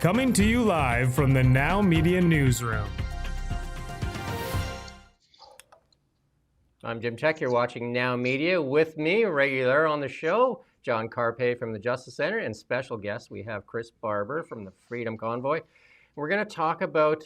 Coming to you live from the Now Media Newsroom. I'm Jim Csek. You're watching Now Media. With me, regular on the show, John Carpay from the Justice Center, and special guest, we have Chris Barber from the Freedom Convoy. We're going to talk about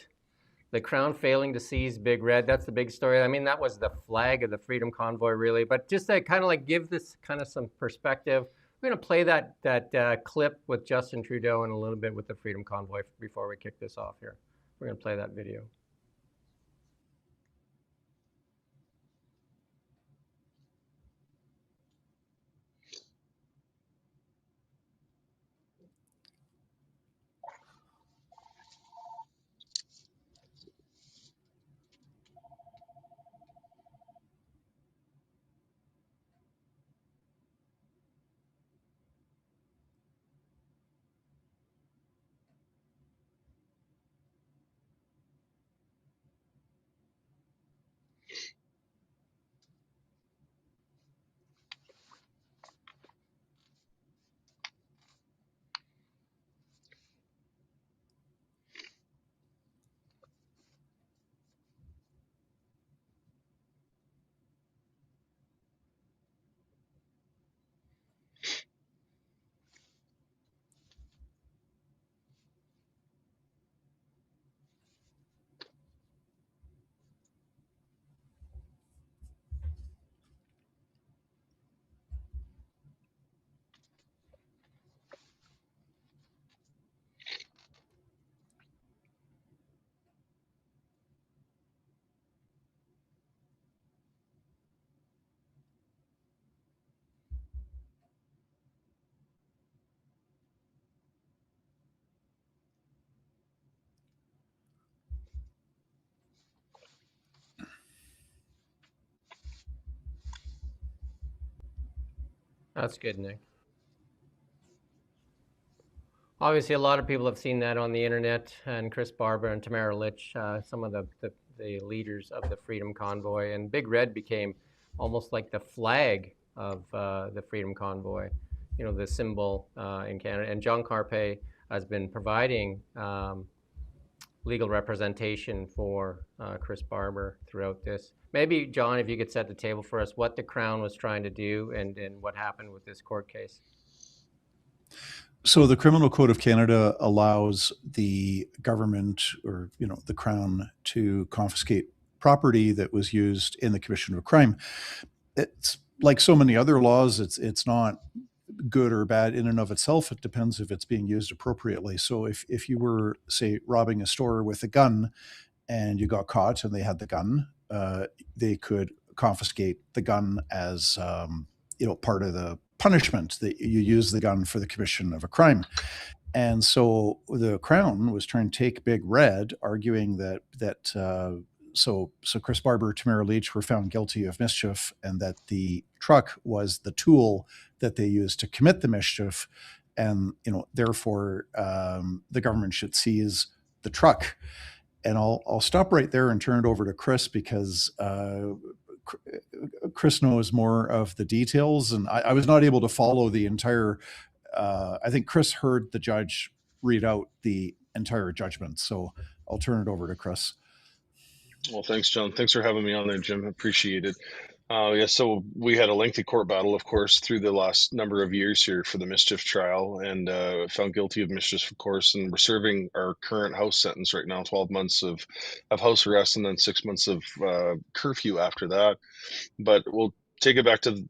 the Crown failing to seize Big Red. That's the big story. I mean, that was the flag of the Freedom Convoy, really. But just to kind of like give this kind of some perspective, we're going to play that clip with Justin Trudeau and a little bit with the Freedom Convoy before we kick this off here. We're going to play that video. That's good, Nick. Obviously, a lot of people have seen that on the internet, and Chris Barber and Tamara Litch, some of the leaders of the Freedom Convoy, and Big Red became almost like the flag of the Freedom Convoy, you know, the symbol in Canada. And John Carpay has been providing legal representation for Chris Barber throughout this. Maybe, John, if you could set the table for us, what the Crown was trying to do and what happened with this court case. So the Criminal Code of Canada allows the government, or the Crown, to confiscate property that was used in the commission of a crime. It's like so many other laws. It's not good or bad in and of itself. It depends if it's being used appropriately. So if you were, say, robbing a store with a gun and you got caught and they had the gun, they could confiscate the gun as part of the punishment that you use the gun for the commission of a crime. And so the Crown was trying to take Big Red, arguing that so Chris Barber, Tamara Litch were found guilty of mischief, and that the truck was the tool that they used to commit the mischief, and therefore the government should seize the truck. And I'll stop right there and turn it over to Chris, because Chris knows more of the details, and I was not able to follow the entire. I think Chris heard the judge read out the entire judgment, so I'll turn it over to Chris. Well, thanks, John. Thanks for having me on there, Jim. Appreciate it. So we had a lengthy court battle, of course, through the last number of years here for the mischief trial, and found guilty of mischief, of course, and we're serving our current house sentence right now, 12 months of house arrest and then 6 months of curfew after that. But we'll take it back to,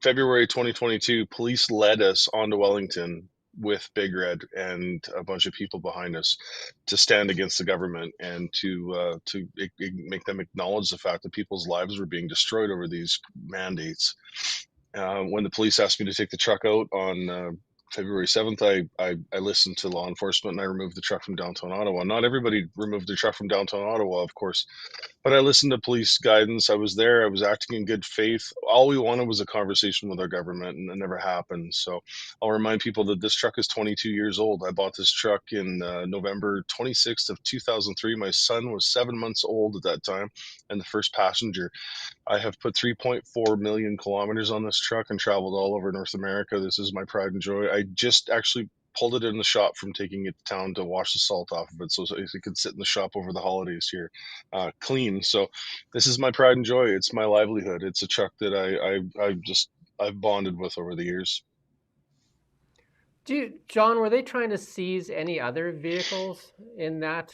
February 2022, police led us onto Wellington with Big Red and a bunch of people behind us to stand against the government and to make them acknowledge the fact that people's lives were being destroyed over these mandates. When the police asked me to take the truck out on February 7th, I listened to law enforcement and I removed the truck from downtown Ottawa. Not everybody removed their truck from downtown Ottawa, of course, but I listened to police guidance. I was there. I was acting in good faith. All we wanted was a conversation with our government, and it never happened. So I'll remind people that this truck is 22 years old. I bought this truck in November 26th of 2003. My son was 7 months old at that time and the first passenger. I have put 3.4 million kilometers on this truck and traveled all over North America. This is my pride and joy. I just actually pulled it in the shop from taking it to town to wash the salt off of it, so it could sit in the shop over the holidays here, clean. So this is my pride and joy. It's my livelihood. It's a truck that I've bonded with over the years. John, were they trying to seize any other vehicles in that,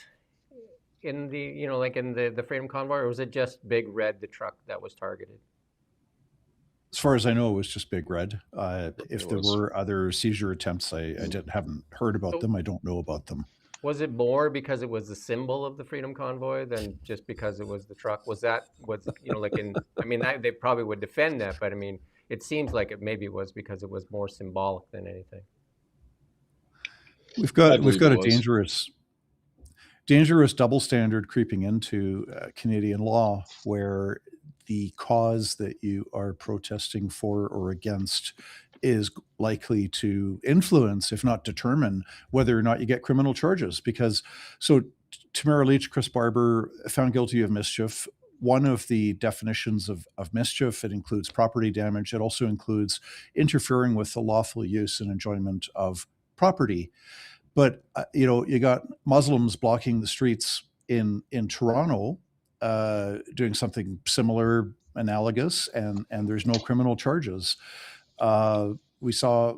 in the, like in the Freedom Convoy, or was it just Big Red, the truck that was targeted? As far as I know, it was just Big Red. If there was. were other seizure attempts, I haven't heard about them. I don't know about them. Was it more because it was the symbol of the Freedom Convoy than just because it was the truck? Was like in, I mean, they probably would defend that, but I mean, it seems like maybe it was because it was more symbolic than anything. We've got a dangerous double standard creeping into Canadian law, where the cause that you are protesting for or against is likely to influence, if not determine, whether or not you get criminal charges. Because Tamara Lich, Chris Barber found guilty of mischief. One of the definitions of mischief, it includes property damage. It also includes interfering with the lawful use and enjoyment of property. But you got Muslims blocking the streets in Toronto, doing something similar, analogous, and there's no criminal charges. We saw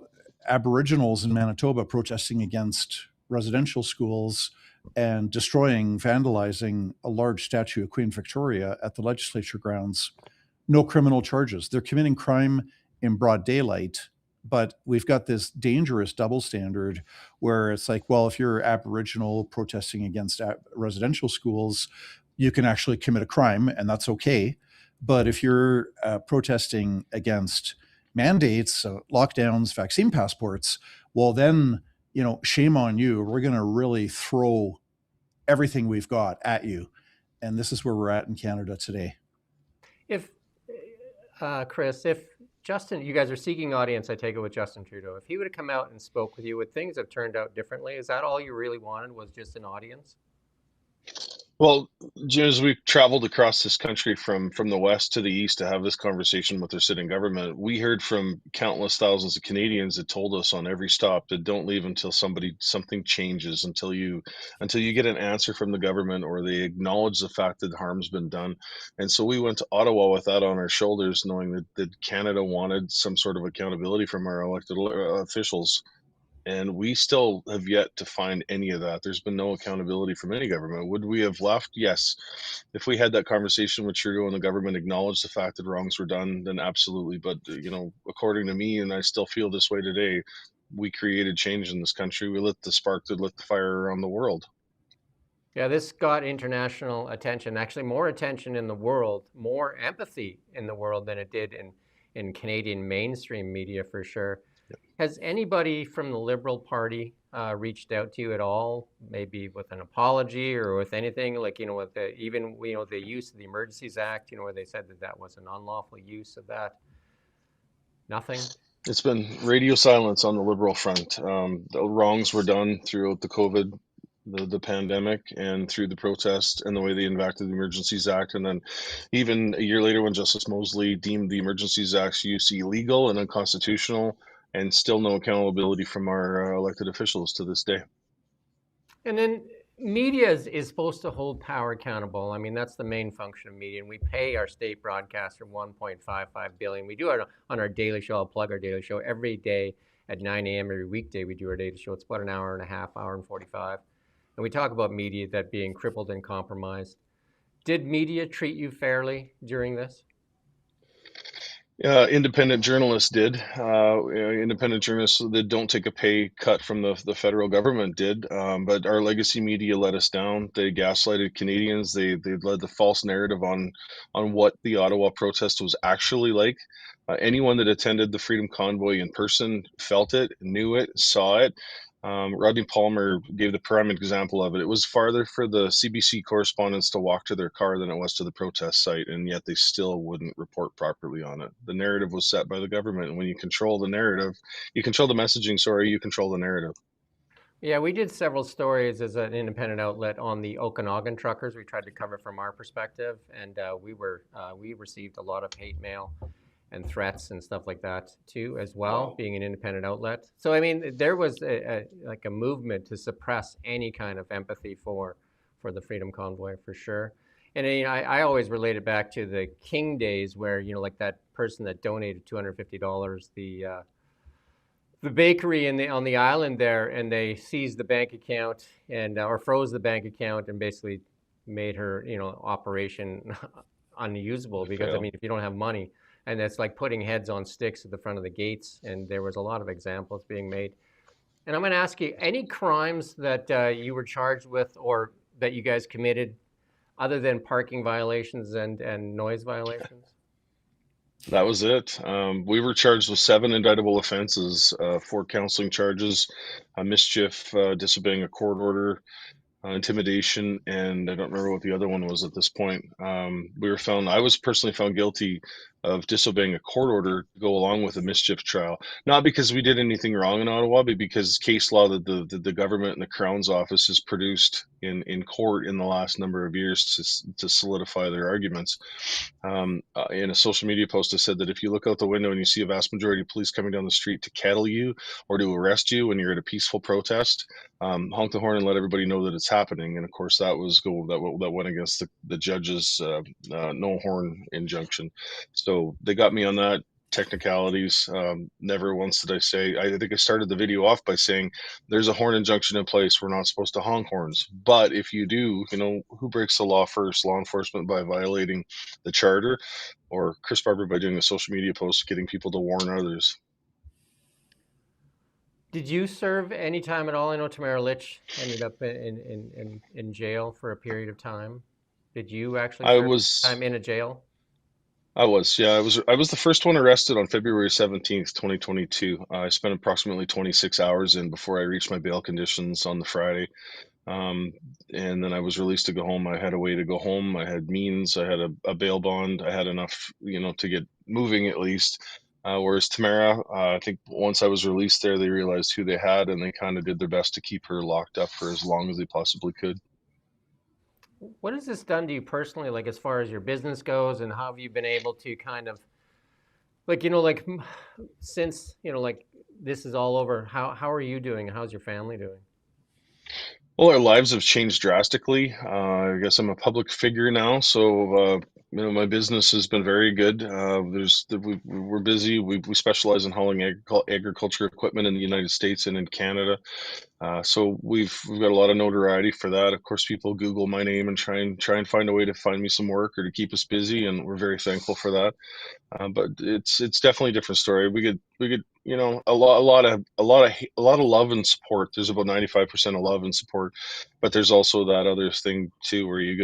Aboriginals in Manitoba protesting against residential schools and destroying, vandalizing a large statue of Queen Victoria at the legislature grounds. No criminal charges. They're committing crime in broad daylight. But we've got this dangerous double standard where it's like, well, if you're Aboriginal protesting against residential schools, you can actually commit a crime, and that's okay. But if you're protesting against mandates, lockdowns, vaccine passports, well, then, shame on you. We're going to really throw everything we've got at you. And this is where we're at in Canada today. Chris, if Justin, you guys are seeking audience, I take it, with Justin Trudeau. If he would have come out and spoke with you, would things have turned out differently? Is that all you really wanted, was just an audience? Well, Jim, as we've traveled across this country from the west to the east to have this conversation with their sitting government, we heard from countless thousands of Canadians that told us on every stop that don't leave until something changes, until you get an answer from the government or they acknowledge the fact that harm's been done. And so we went to Ottawa with that on our shoulders, knowing that Canada wanted some sort of accountability from our elected officials. And we still have yet to find any of that. There's been no accountability from any government. Would we have left? Yes. If we had that conversation with Trudeau and the government acknowledged the fact that wrongs were done, then absolutely. But, according to me, and I still feel this way today, we created change in this country. We lit the spark that lit the fire around the world. Yeah, this got international attention, actually more attention in the world, more empathy in the world than it did in Canadian mainstream media, for sure. Has anybody from the Liberal Party reached out to you at all, maybe with an apology or with anything, like, with the use of the Emergencies Act, where they said that was an unlawful use of that? Nothing? It's been radio silence on the Liberal front. The wrongs were done throughout the COVID, the pandemic, and through the protest and the way they enacted the Emergencies Act. And then even a year later, when Justice Mosley deemed the Emergencies Act's use illegal and unconstitutional, and still no accountability from our elected officials to this day. And then media is supposed to hold power accountable. I mean, that's the main function of media. And we pay our state broadcaster $1.55 billion. We do it on our daily show. I'll plug our daily show every day at 9 a.m. every weekday. We do our daily show. It's about an hour and a half, hour and 45. And we talk about media that being crippled and compromised. Did media treat you fairly during this? Independent journalists did. Independent journalists that don't take a pay cut from the federal government did. But our legacy media let us down. They gaslighted Canadians. They led the false narrative on what the Ottawa protest was actually like. Anyone that attended the Freedom Convoy in person felt it, knew it, saw it. Rodney Palmer gave the prime example of it. It was farther for the CBC correspondents to walk to their car than it was to the protest site, and yet they still wouldn't report properly on it. The narrative was set by the government, and when you control the narrative, you control the messaging, you control the narrative. Yeah, we did several stories as an independent outlet on the Okanagan truckers. We tried to cover from our perspective, and we received a lot of hate mail. and threats and stuff like that too, as well, Wow. being an independent outlet. So I mean, there was like a movement to suppress any kind of empathy for the Freedom Convoy, for sure. And I always relate it back to the King days, where like that person that donated $250, the bakery on the island there, and they seized the bank account and or froze the bank account and basically made her operation unusable, because I Fail. mean, if you don't have money, and it's like putting heads on sticks at the front of the gates, and there was a lot of examples being made. And I'm going to ask you, any crimes that you were charged with or that you guys committed other than parking violations and noise violations? That was it. We were charged with 7 indictable offenses, 4 counseling charges, mischief, disobeying a court order, intimidation, and I don't remember what the other one was at this point. I was personally found guilty of disobeying a court order to go along with a mischief trial, not because we did anything wrong in Ottawa, but because case law that the government and the Crown's office has produced in court in the last number of years to solidify their arguments. In a social media post, I said that if you look out the window and you see a vast majority of police coming down the street to kettle you or to arrest you when you're at a peaceful protest, honk the horn and let everybody know that it's happening. And of course, that went against the judge's no horn injunction. So they got me on that. Technicalities. Never once did I say. I think I started the video off by saying there's a horn injunction in place. We're not supposed to honk horns. But if you do, who breaks the law first? Law enforcement by violating the charter, or Chris Barber by doing a social media post getting people to warn others? Did you serve any time at all? I know Tamara Litch ended up in jail for a period of time. Did you actually I serve was time in a jail? yeah, I was the first one arrested on February 17th, 2022. I spent approximately 26 hours in before I reached my bail conditions on the Friday. Um, and then I was released to go home. I had a way to go home. I had means. I had a bail bond. I had enough, to get moving at least. Whereas Tamara, I think once I was released there, they realized who they had, and they kind of did their best to keep her locked up for as long as they possibly could. What has this done to you personally, like as far as your business goes, and how have you been able to kind of, like, since, like this is all over, how are you doing? How's your family doing? Well, our lives have changed drastically. I guess I'm a public figure now, so my business has been very good. We're busy. We specialize in hauling agriculture equipment in the United States and in Canada. So we've got a lot of notoriety for that. Of course, people Google my name and try and find a way to find me some work or to keep us busy, and we're very thankful for that. But it's definitely a different story. We could a lot of love and support. There's about 95% of love and support, but there's also that other thing too, where you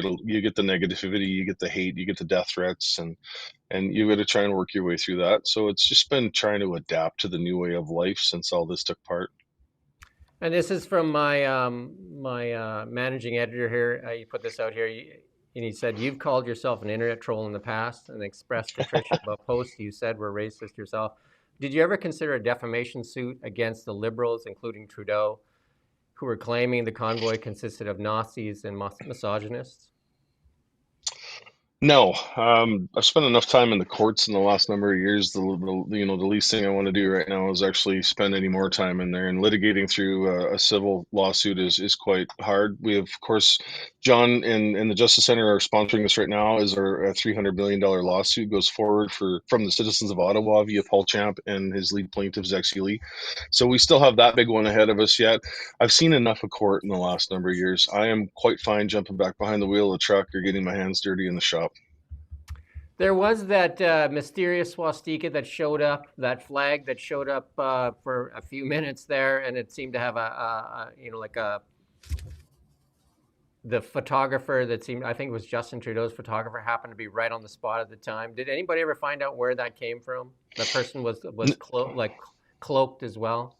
get the negativity, you get the hate, you get the death threats, and you got to try and work your way through that. So it's just been trying to adapt to the new way of life since all this took part. And this is from my managing editor here. You put this out here, and he said, you've called yourself an internet troll in the past and expressed attrition about posts you said were racist yourself. Did you ever consider a defamation suit against the Liberals, including Trudeau, who were claiming the convoy consisted of Nazis and misogynists? No, I've spent enough time in the courts in the last number of years. The least thing I want to do right now is actually spend any more time in there. And litigating through a civil lawsuit is quite hard. We have, of course, John and the Justice Center are sponsoring this right now. As our $300 million lawsuit goes forward from the citizens of Ottawa via Paul Champ and his lead plaintiff Zexi Lee. So we still have that big one ahead of us yet. I've seen enough of court in the last number of years. I am quite fine jumping back behind the wheel of the truck or getting my hands dirty in the shop. There was that mysterious swastika that showed up, that flag that showed up for a few minutes there, and it seemed to have the photographer that seemed, I think it was Justin Trudeau's photographer, happened to be right on the spot at the time. Did anybody ever find out where that came from? That person was cloaked as well.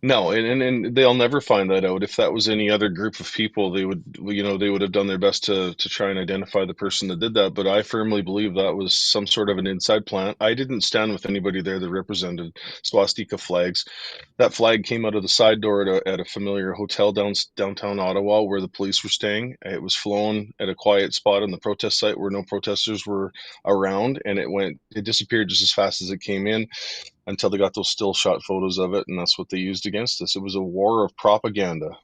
No, and they'll never find that out. If that was any other group of people, they would have done their best to try and identify the person that did that. But I firmly believe that was some sort of an inside plant. I didn't stand with anybody there that represented swastika flags. That flag came out of the side door at a familiar hotel downtown Ottawa where the police were staying. It was flown at a quiet spot on the protest site where no protesters were around, and it disappeared just as fast as it came in until they got those still shot photos of it, and that's what they used against us. It was a war of propaganda.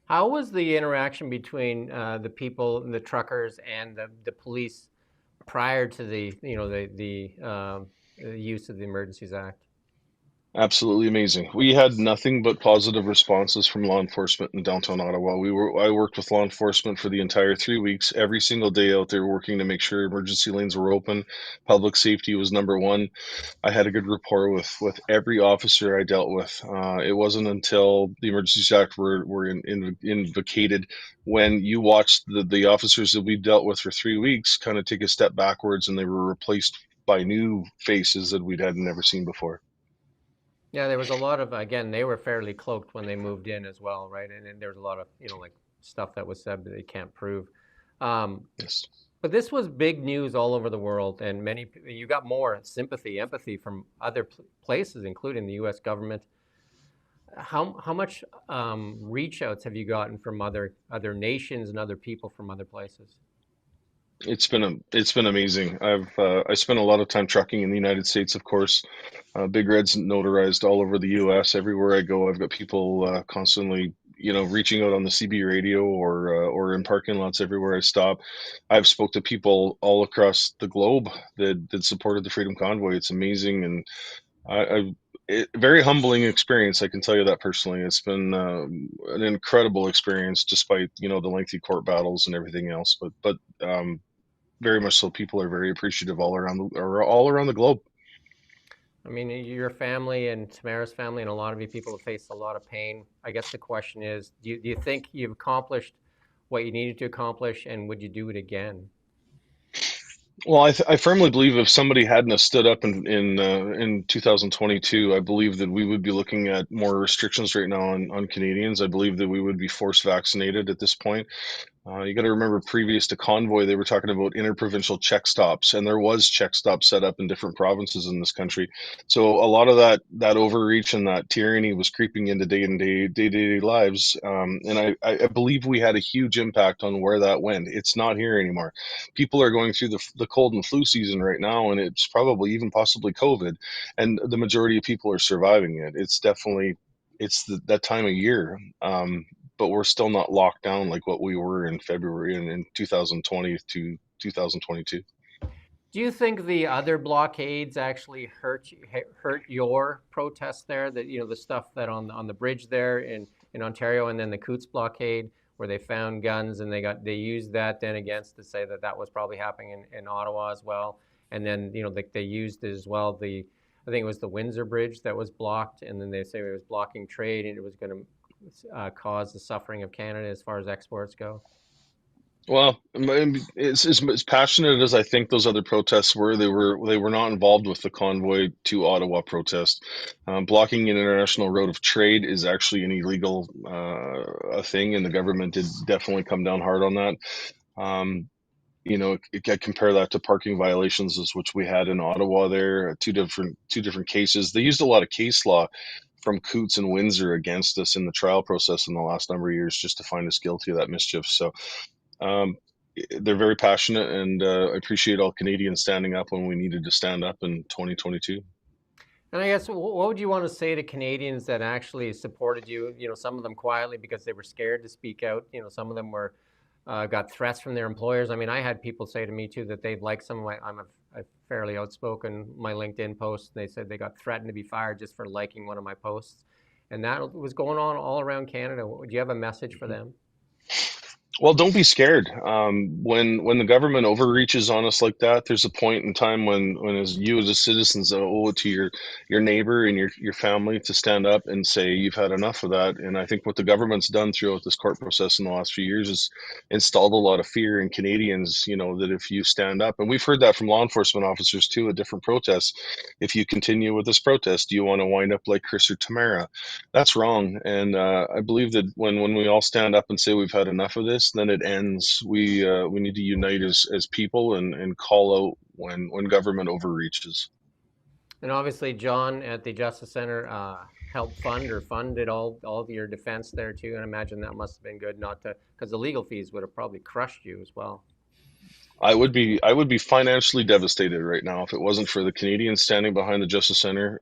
How was the interaction between the people, the truckers, and the police prior to the use of the Emergencies Act? Absolutely amazing. We had nothing but positive responses from law enforcement in downtown Ottawa. I worked with law enforcement for the entire 3 weeks, every single day out there working to make sure emergency lanes were open. Public safety was number one. I had a good rapport with every officer I dealt with. It wasn't until the Emergencies Act were invocated when you watched the officers that we dealt with for 3 weeks kind of take a step backwards, and they were replaced by new faces that we'd had never seen before. Yeah, there was a lot of, again, they were fairly cloaked when they moved in as well, right? And there was a lot of, like stuff that was said that they can't prove. Um, Yes. but this was big news all over the world, and you got more sympathy, empathy from other places, including the U.S. government. How much reach outs have you gotten from other nations and other people from other places? It's been amazing. I spent a lot of time trucking in the United States, of course. Big Red's notarized all over the U.S. Everywhere I go, I've got people constantly, reaching out on the CB radio or in parking lots everywhere I stop. I've spoke to people all across the globe that supported the Freedom Convoy. It's amazing, and very humbling experience. I can tell you that personally. It's been an incredible experience, despite the lengthy court battles and everything else. But very much so, people are very appreciative all around the globe. I mean, your family and Tamara's family and a lot of you people have faced a lot of pain. I guess the question is, do you think you've accomplished what you needed to accomplish, and would you do it again? Well, I firmly believe if somebody hadn't have stood up in 2022, I believe that we would be looking at more restrictions right now on Canadians. I believe that we would be forced vaccinated at this point. You got to remember, previous to Convoy, they were talking about interprovincial check stops, and there was check stops set up in different provinces in this country. So a lot of that overreach and that tyranny was creeping into day-to-day lives, and I believe we had a huge impact on where that went. It's not here anymore. People are going through the cold and flu season right now, and it's probably even possibly COVID, and the majority of people are surviving it. That time of year. But we're still not locked down like what we were in February and in 2020 to 2022. Do you think the other blockades actually hurt your protest there? That the stuff that on the bridge there in Ontario, and then the Coots blockade where they found guns and they used that then against to say that was probably happening in Ottawa as well. And then they used as well I think it was the Windsor Bridge that was blocked, and then they say it was blocking trade and it was going to cause the suffering of Canada as far as exports go? Well, as passionate as I think those other protests were, they were not involved with the convoy to Ottawa protest. Blocking an international road of trade is actually an illegal a thing, and the government did definitely come down hard on that. Um, I compare that to parking violations, which we had in Ottawa. There, two different cases. They used a lot of case law from Coots and Windsor against us in the trial process in the last number of years, just to find us guilty of that mischief. So um, they're very passionate, and I appreciate all Canadians standing up when we needed to stand up in 2022. And I guess what would you want to say to Canadians that actually supported you? Some of them quietly because they were scared to speak out. Some of them were got threats from their employers. I mean, I had people say to me too that they'd like some of my. I'm a fairly outspoken my LinkedIn posts. They said they got threatened to be fired just for liking one of my posts, and that was going on all around Canada. Do you have a message for them? Well, don't be scared. When the government overreaches on us like that, there's a point in time when as you as a citizens owe it to your neighbor and your family to stand up and say you've had enough of that. And I think what the government's done throughout this court process in the last few years is installed a lot of fear in Canadians. You know that if you stand up, and we've heard that from law enforcement officers too at different protests. If you continue with this protest, do you want to wind up like Chris or Tamara? That's wrong. And I believe that when we all stand up and say we've had enough of this, then it ends. We need to unite as people and call out when government overreaches. And obviously, John at the Justice Center helped funded all of your defense there too. And I imagine that must have been good, not to, because the legal fees would have probably crushed you as well. I would be financially devastated right now if it wasn't for the Canadians standing behind the Justice Center.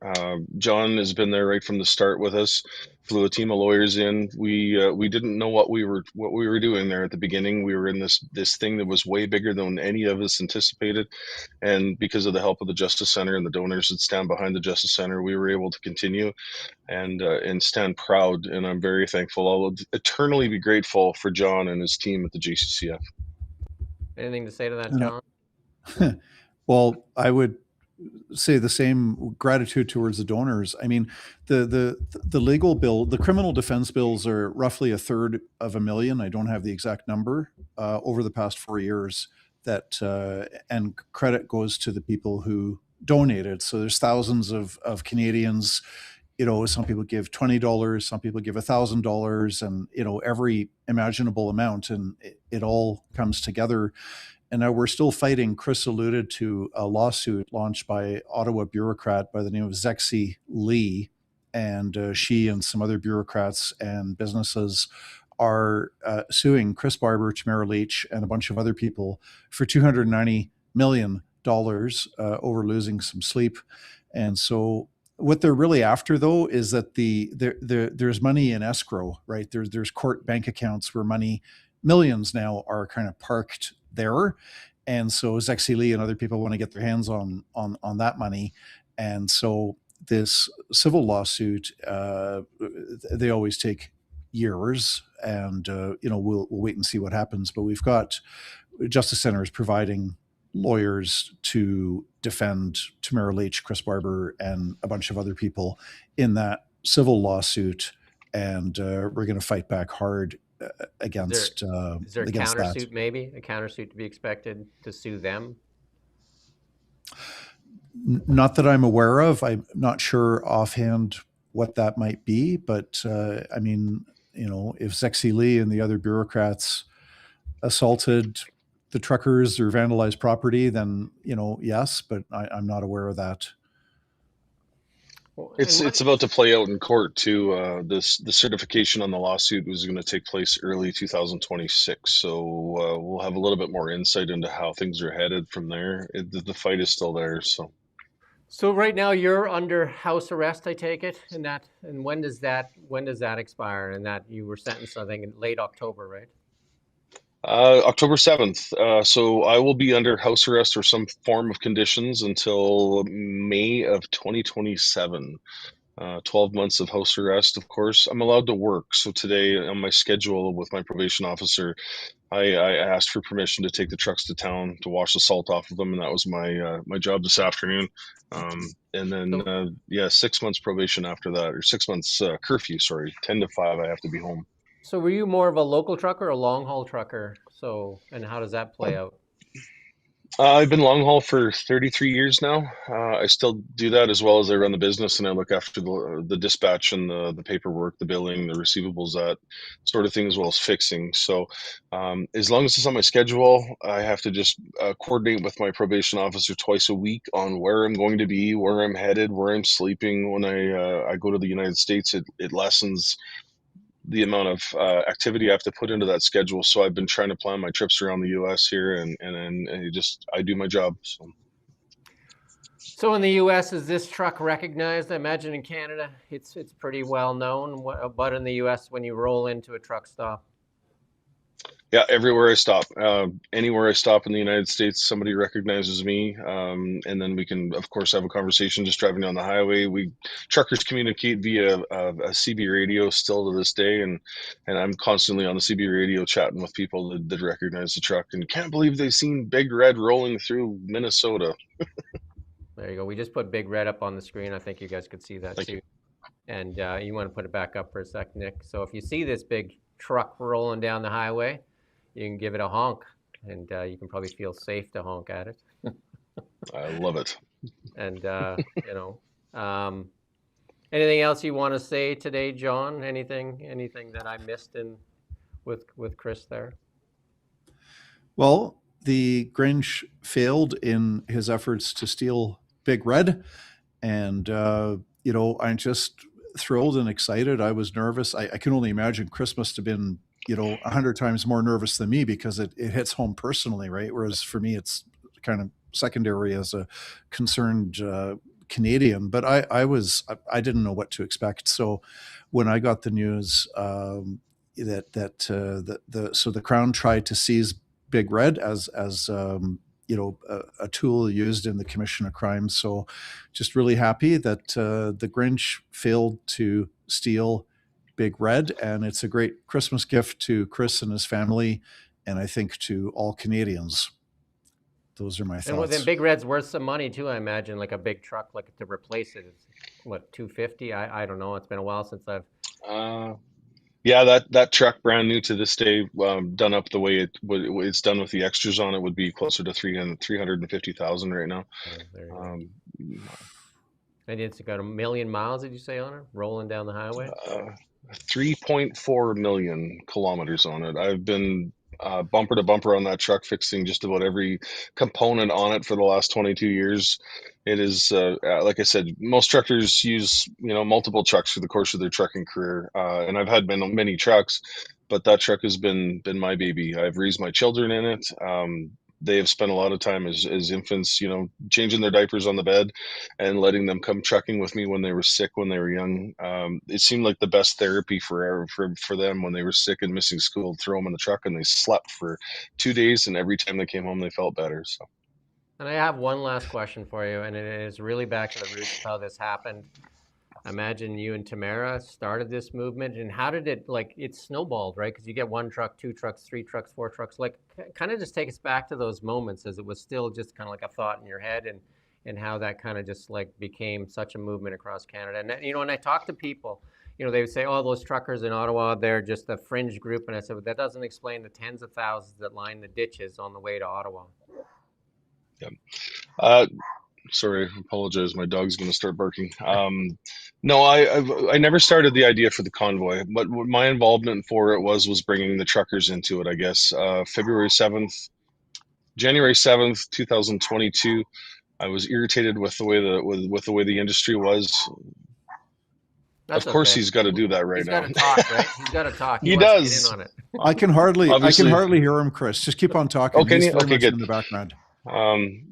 John has been there right from the start with us. Flew a team of lawyers in. We didn't know what we were doing there at the beginning. We were in this thing that was way bigger than any of us anticipated, and because of the help of the Justice Center and the donors that stand behind the Justice Center, we were able to continue and stand proud. And I'm very thankful. I'll eternally be grateful for John and his team at the JCCF. Anything to say to that, John? Well, I would say the same. Gratitude towards the donors. I mean, the legal bill, the criminal defense bills are roughly $350,000. I don't have the exact number over the past 4 years. That and credit goes to the people who donated. So there's thousands of Canadians. You know, some people give $20, some people give $1,000, and every imaginable amount, and it all comes together. And now we're still fighting. Chris alluded to a lawsuit launched by Ottawa bureaucrat by the name of Zexi Lee, and she and some other bureaucrats and businesses are suing Chris Barber, Tamara Leach, and a bunch of other people for $290 million over losing some sleep. And so what they're really after, though, is that there's money in escrow, right? There's court bank accounts where millions now are kind of parked there. And so Zexi Lee and other people want to get their hands on that money. And so this civil lawsuit, they always take years, and we'll wait and see what happens. But we've got Justice Center is providing lawyers to defend Tamara Leach, Chris Barber, and a bunch of other people in that civil lawsuit, and we're going to fight back hard against. Is there a against countersuit? that. Maybe a countersuit to be expected to sue them? Not that I'm aware of. I'm not sure offhand what that might be, but I mean, if Zexi Lee and the other bureaucrats assaulted the truckers or vandalized property, then yes, but I'm not aware of that. It's about to play out in court too. The certification on the lawsuit was going to take place early 2026, so we'll have a little bit more insight into how things are headed from there. The fight is still there, so. So right now you're under house arrest, I take it, and when does that expire? And that you were sentenced, I think, in late October, right? October 7th. So I will be under house arrest or some form of conditions until May of 2027. 12 months of house arrest, of course. I'm allowed to work. So today on my schedule with my probation officer, I asked for permission to take the trucks to town to wash the salt off of them. And that was my job this afternoon. And then, 6 months probation after that, or 6 months curfew, sorry, 10 to 5, I have to be home. So were you more of a local trucker or a long haul trucker? So, and how does that play out? I've been long haul for 33 years now. I still do that as well as I run the business, and I look after the dispatch and the paperwork, the billing, the receivables, that sort of thing, as well as fixing. So as long as it's on my schedule, I have to just coordinate with my probation officer twice a week on where I'm going to be, where I'm headed, where I'm sleeping. When I go to the United States, it lessens the amount of activity I have to put into that schedule. So I've been trying to plan my trips around the US here, and I do my job. So in the US, is this truck recognized? I imagine in Canada, it's pretty well known. But in the US, when you roll into a truck stop? Yeah, everywhere I stop, anywhere I stop in the United States, somebody recognizes me, and then we can, of course, have a conversation just driving down the highway. We truckers communicate via a CB radio still to this day, and I'm constantly on the CB radio chatting with people that recognize the truck and can't believe they've seen Big Red rolling through Minnesota. There you go. We just put Big Red up on the screen. I think you guys could see that Thank too. you. And you want to put it back up for a sec, Nick. So if you see this big truck rolling down the highway, you can give it a honk, and you can probably feel safe to honk at it. I love it. And you know, anything else you want to say today, John? Anything that I missed in with Chris there? Well, the Grinch failed in his efforts to steal Big Red, and I'm just thrilled and excited. I was nervous. I can only imagine Chris must have been 100 times more nervous than me, because it hits home personally, right? Whereas for me, it's kind of secondary as a concerned Canadian. But I didn't know what to expect. So when I got the news so the Crown tried to seize Big Red as a tool used in the commission of crimes. So just really happy that the Grinch failed to steal Big Red, and it's a great Christmas gift to Chris and his family, and I think to all Canadians. Those are my And then thoughts. Big Red's worth some money too, I imagine. Like a big truck, like to replace it, is what, 250? I don't know. It's been a while since I've. Yeah, that truck, brand new to this day, done up the way it's done with the extras on it, would be closer to 350,000 right now. There you go. And it's got 1 million miles, did you say, on it, rolling down the highway? 3.4 million kilometers on it. I've been bumper to bumper on that truck, fixing just about every component on it for the last 22 years. It is, like I said, most truckers use multiple trucks through the course of their trucking career, and I've had many trucks, but that truck has been my baby. I've raised my children in it. They have spent a lot of time as infants, changing their diapers on the bed and letting them come trucking with me when they were sick, when they were young. It seemed like the best therapy for them when they were sick and missing school. Throw them in the truck and they slept for 2 days, and every time they came home, they felt better. So. And I have one last question for you, and it is really back to the roots of how this happened. I imagine you and Tamara started this movement, and how did it snowballed, right? Because you get 1 truck, 2 trucks, 3 trucks, 4 trucks. Like, kind of just take us back to those moments, as it was still just kind of like a thought in your head, and how that kind of just like became such a movement across Canada. And and I talk to people, they would say, "Oh, those truckers in Ottawa, they're just a fringe group." And I said, "But that doesn't explain the tens of thousands that line the ditches on the way to Ottawa." Yeah. Sorry, I apologize. My dog's going to start barking. No, I never started the idea for the convoy, but what my involvement for it was bringing the truckers into it, I guess. January 7th, 2022. I was irritated with the way the industry was. That's of course, okay. he's got to do that right He's now. got to talk, right? He's got to talk. He wants does. To get in on it. I can hardly Obviously. hear him, Chris. Just keep on talking. Okay, He's very okay, much good. in the background.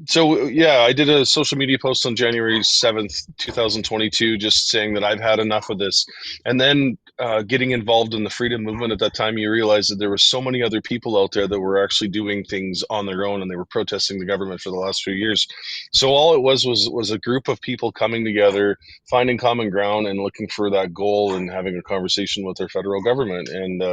So yeah, I did a social media post on January 7th, 2022, just saying that I've had enough of this. And then getting involved in the freedom movement at that time, you realize that there were so many other people out there that were actually doing things on their own, and they were protesting the government for the last few years. So all it was a group of people coming together, finding common ground and looking for that goal and having a conversation with their federal government. And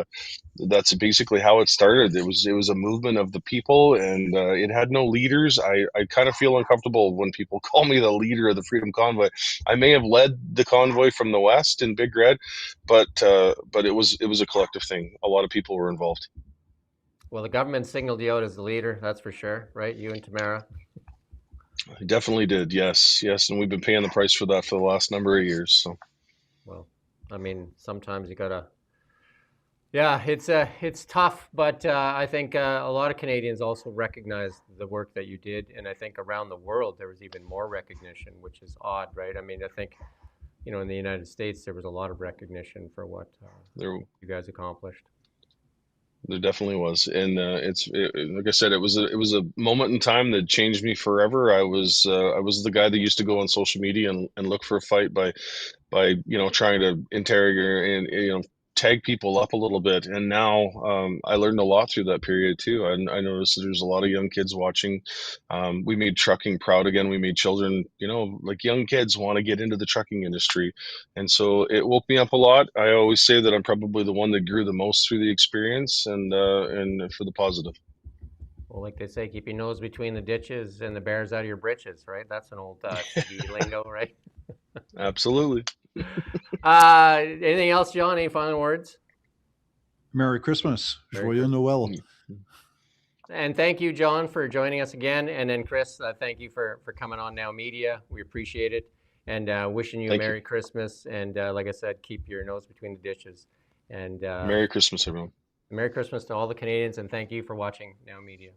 that's basically how it started. It was a movement of the people, and it had no leaders. I kind of feel uncomfortable when people call me the leader of the Freedom Convoy. I may have led the convoy from the west in Big Red, but it was a collective thing. A lot of people were involved. Well, the government signaled you out as the leader, that's for sure, right? You and Tamara. I definitely did. Yes, and we've been paying the price for that for the last number of years. So, well, I mean, sometimes you gotta. Yeah, it's tough, but I think a lot of Canadians also recognize the work that you did, and I think around the world there was even more recognition, which is odd, right? I mean, I think in the United States there was a lot of recognition for what you guys accomplished. There definitely was, and like I said, it was a moment in time that changed me forever. I was the guy that used to go on social media and look for a fight by trying to interrogate and tag people up a little bit. And now I learned a lot through that period too. I noticed there's a lot of young kids watching. We made trucking proud again. We made children, like young kids want to get into the trucking industry. And so it woke me up a lot. I always say that I'm probably the one that grew the most through the experience, and for the positive. Well, like they say, keep your nose between the ditches and the bears out of your britches, right? That's an old CB lingo, right? Absolutely. Anything else, John? Any final words? Merry Christmas. Merry Joyeux Noël. And thank you, John, for joining us again. And then Chris, thank you for coming on Now Media. We appreciate it. And wishing you a Merry Christmas. And like I said, keep your nose between the ditches. And Merry Christmas, everyone. Merry Christmas to all the Canadians. And thank you for watching Now Media.